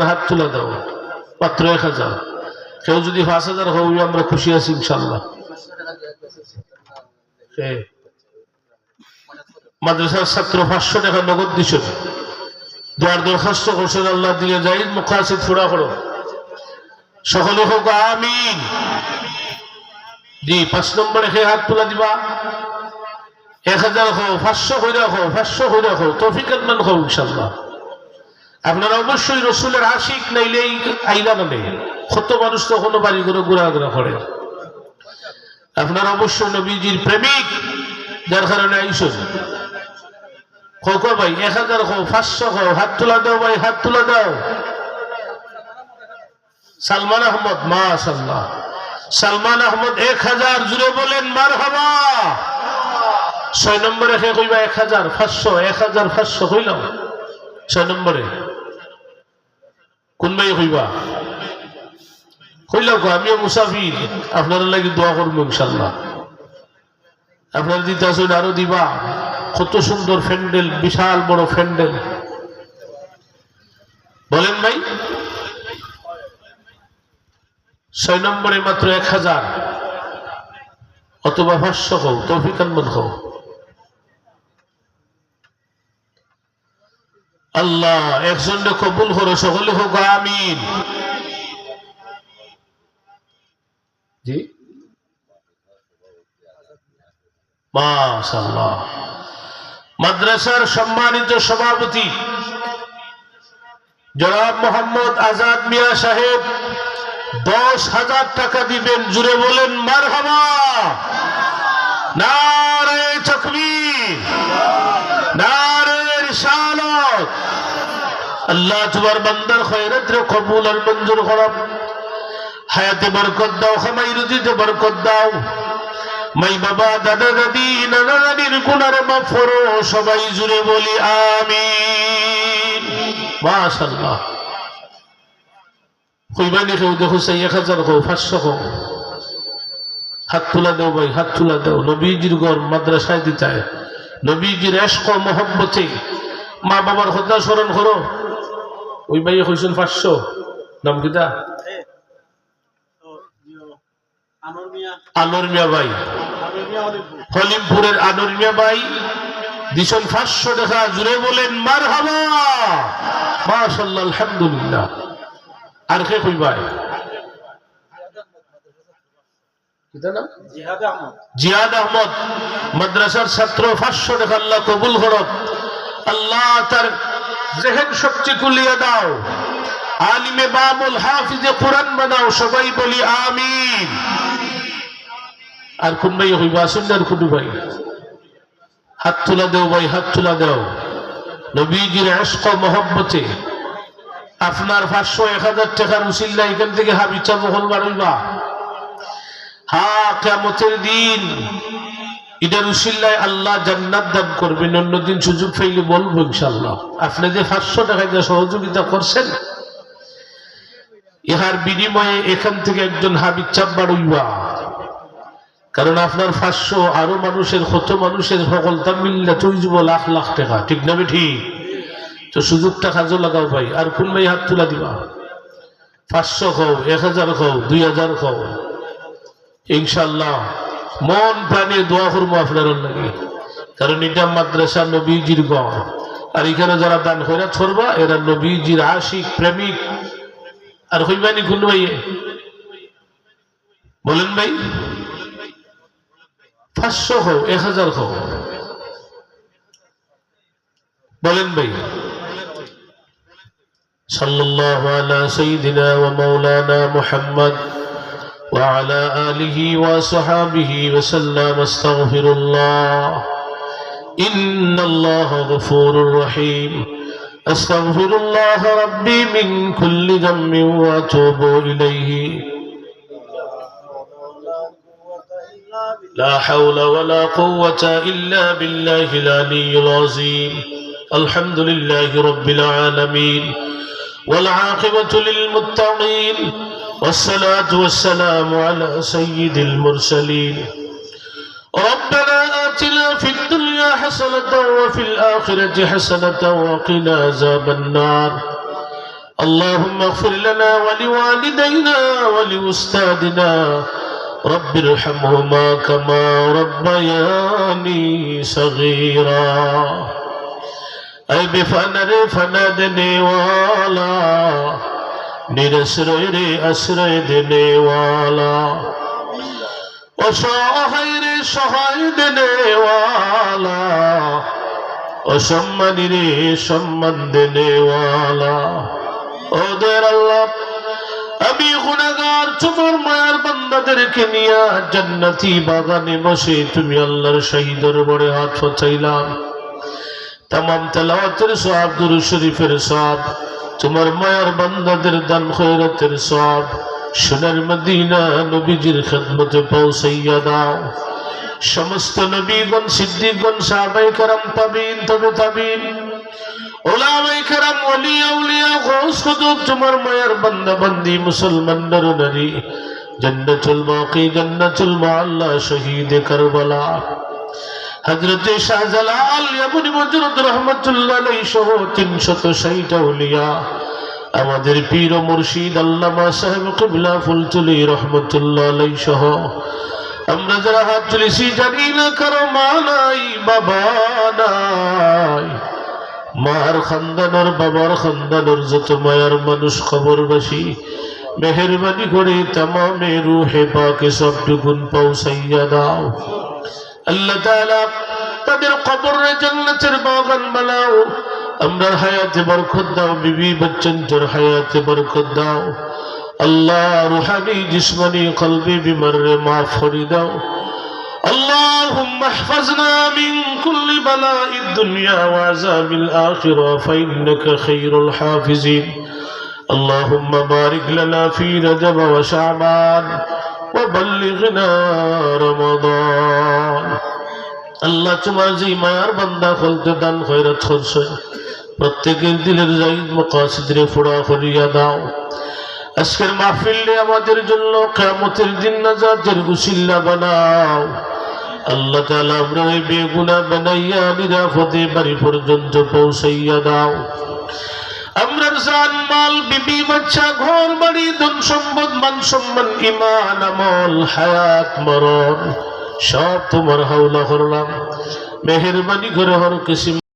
হাত তুলে দাও, মাত্র 1000। কেউ যদি 5000 হই আমরা খুশি আছি ইনশাআল্লাহ। মাদ্রাসার ছাত্র 500 টাকা নগদ দিছেন, দোয়ার দরখাস্ত করছেন, আল্লাহ দিয়ে যাই মুখাসিদ ফুরা করো, সকলে হোক আমিন। জি 5 নম্বরে খেয়ে হাত তোলা দিবা। 1000 হো, 500 হয়ে রাখো, 500 হয়ে রাখো, তৌফিক মান হো ইনশাআল্লাহ। আপনারা অবশ্যই রসুলের আশিক নাইলে আইলা মানে কত মানুষ তো কোনো বাড়ি করে ঘোরাঘোরা করে। আপনারা অবশ্যই নবীজির প্রেমিক, যার কারণে আইসুন। হোক ভাই 1000 হো, 500 হো, হাত তোলা দাও ভাই, হাত তোলা দাও। সালমান আহমদ, মাশাআল্লাহ, সালমান আহমদ 1000 জুড়ে বলেন মারহাবা। 6 নম্বরে কে কইবা 1500, 1500 কইলাম 6 নম্বরে। কোন ভাই কইবা কইলাম, আমিও মুসাফির, আপনারা লাগি দোয়া করবো ইনশাআল্লাহ। আপনারা দিতে আসুন, আরো দিবা। কত সুন্দর প্যান্ডেল, বিশাল বড় প্যান্ডেল, বলেন ভাই। 6 নম্বরে মাত্র 1000 অথবা 500 হও, তৌফিক আনমন হও। আল্লাহ একজনকে কবুল করো, সকলে হোক আমিন। জি মাশাআল্লাহ। মাদ্রাসার সম্মানিত সভাপতি জনাব মোহাম্মদ আজাদ মিয়া সাহেব 10,000 টাকা দিবেন, জুড়ে বলেন মারহাবা। নারে তাকবীর, নারে রিসালাত। আল্লাহ তোমার বান্দার খয়রাত রে কবুল আর মঞ্জুর করো। হায়াতে বরকত দাও, খামাই রুজিতে বরকত দাও। মাই বাবা, দাদা দাদি, নানা নানির গুনাহ মাফ করো। সবাই জুড়ে বলি আমিন। মাশাআল্লাহ। কইবানি কেউ দেখো 1000 হো, 500 হো, হাত তুলা দাও ভাই, হাত তুলা দাও। নবীজির ঘর মাদ্রাসায় দিতে, নবীজির ইশক ও মহব্বতে মা বাবার কথা স্মরণ করো। ওই ভাই কইছেন 500, নাম কিটা? আনোর মিয়া ভাই, হলিমপুরের আনোর মিয়া ভাই দিছেন 500 টাকা, জুড়ে বলেন মারহাবা। মাশাআল্লাহ, আলহামদুলিল্লাহ। আর কে কইবাই? জিহাদ আহমদ মাদ্রাসার ছাত্র, 500 টাকা আল্লাহ কবুল করো। আল্লাহ তার জেহেন শক্তি খুলিয়ে দাও, আলিমে বামুল হাফিজে কোরআন বানাও। সবাই বলি আমিন। আর কোন ভাই হইবা সুন্দর কুটু ভাই, হাত তুলা দেও ভাই, হাত তুলা দেও। নবীজির ইশক ও মহব্বতে আপনার 500 1000 টাকার উসিলা এখান থেকে হাবিচা বহল বাড়ইবা। হ্যাঁ, কিয়ামতের দিন এটার উসিলায় আল্লাহ জান্নাত দান করবেন। অন্যদিন সুযোগ পাইলে বলবো ইনশাআল্লাহ। আপনি যে 500 টাকা যে সহযোগিতা করছেন, ইহার বিনিময়ে এখান থেকে একজন হাবিব চাপ বাড়ইবা। কারণ আপনার 500 আরো মানুষের, কত মানুষের সকলতা মিললে তুই যাব লাখ লাখ টাকা, ঠিক না বেঠি? তো সুযোগটা কাজে লাগাও ভাই। আর কোন ভাই হাত তুলা দিবা? 500 খাও, 1000 খাও, 2000 খাও, ইনশাআল্লাহ মন প্রাণে দোয়া করবো আপনার লাগে। কারণ এটা মাদ্রাসা নবীজির ঘর, আর এখানে যারা দান খয়রাত করবা এরা নবীজির আশিক প্রেমিক। আর হইবানি কোন ভাই বলেন ভাই? 500 খাও, 1000 খাও, বলেন ভাই। সাল্লাল্লাহু আলা সাইয়্যিদিনা ওয়া মাওলানা মুহাম্মদ ওয়া আলা আলিহি ওয়া সাহবিহি ওয়া সাল্লাম। আস্তাগফিরুল্লাহ, ইন্নাল্লাহা গফুরুর রহিম। আস্তাগফিরুল্লাহ রাব্বি মিন কুল্লি যামবিন ওয়া আতুবু ইলাইহি। لا حول ولا قوة إلا بالله العلي العظيم. الحمد لله رب العالمين، والعاقبة للمتقين، والصلاة والسلام على سيد المرسلين. ربنا آتنا في الدنيا حسنة وفي الآخرة حسنة وقنا عذاب النار. اللهم اغفر لنا ولوالدينا ولأستاذنا رب ارحمهما كما ربياني صغيرا اے بفنر فند دینے والا নিরশ্রয় রে আশ্রয় দেনে ওয়ালা অসহায় রে সহায় দেনে ওয়ালা অসম্মানী রে সম্মান দেনে ওয়ালা ওদের আল্লাহ আমি গুনাহগার তোমার মায়ার বান্দাদেরকে নিয়ে জান্নাতি বাগানে বসে তুমি আল্লাহর শাহী দরবারে হাত পাতাইলাম तमाम তেলাওয়াতের সওয়াব দুরূদ শরীফের সওয়াব তোমার মায়ার বান্দাদের দান খয়রাতের সওয়াব সোনার মদিনা নবীজির খিদমতে পৌঁছাইয়া দাও সমস্ত নবীগণ সিদ্দিকগণ সাহাবায়ে কেরাম তাবিঈন তবে তাবিঈন উলামায়ে কেরাম ওলি আউলিয়া গৌস কুতুব তোমার মায়ার বান্দা বান্দি মুসলমান নর নারী জান্নাতুল বাকি জান্নাতুল মুআল্লা শহীদ কারবালা হযরত শাহজালাল ইয়ামনি মজরুদ রাহমাতুল্লাহ আলাইহি সহ 360 আউলিয়া আমাদের পীর ও মুর্শিদ আল্লামা সাহেব কিবলা ফুলতুলি রাহমাতুল্লাহ আলাইহি সহ আমরা যারা হাত তুলেছি জানি না কারো মা নাই বাবা নাই মার খানদানের বাবার খানদানের যত মায়ার মানুষ খবরবাসী মেহেরবানি করে तमामे রূহে পাকে সবটুকুন পৌঁছাইয়া দাও আল্লাহ তাআলা তাদের কবরে জান্নাতের বাগান বানাও আমরার হায়াতে বরকত দাও বিবি বাচ্চাদের হায়াতে বরকত দাও আল্লাহ রূহানি জিসমানি কলবি বিমারে মাফ করে দাও اللهم احفظنا من كل بلاء الدنيا وعذاب الآخرة فإنك خير الحافظين اللهم بارك لنا في رجب وشعبان وبلغنا رمضان আল্লাহ তোমার যে মায়ার বান্দা খলতে দান খয়রাত করছে প্রত্যেকের দিলের জায়েদ মাকাসিদে পুরা করিয়া দাও আজকের মাহফিলে আমাদের জন্য কিয়ামতের দিন নাজাতের উসিলা বানাও আল্লাহ তাআলা আমরা বেগুনাহ বানাইয়া নিরাপদে বাড়ি পর্যন্ত পৌঁছাইয়া দাও আমরা জান মাল বিবি বাচ্চা ঘর বাড়ি ধন সম্পদ মান সম্মান ঈমান আমল হায়াত মরণ সব তোমার হাওলা করলাম মেহেরবানি করে হর কিসিম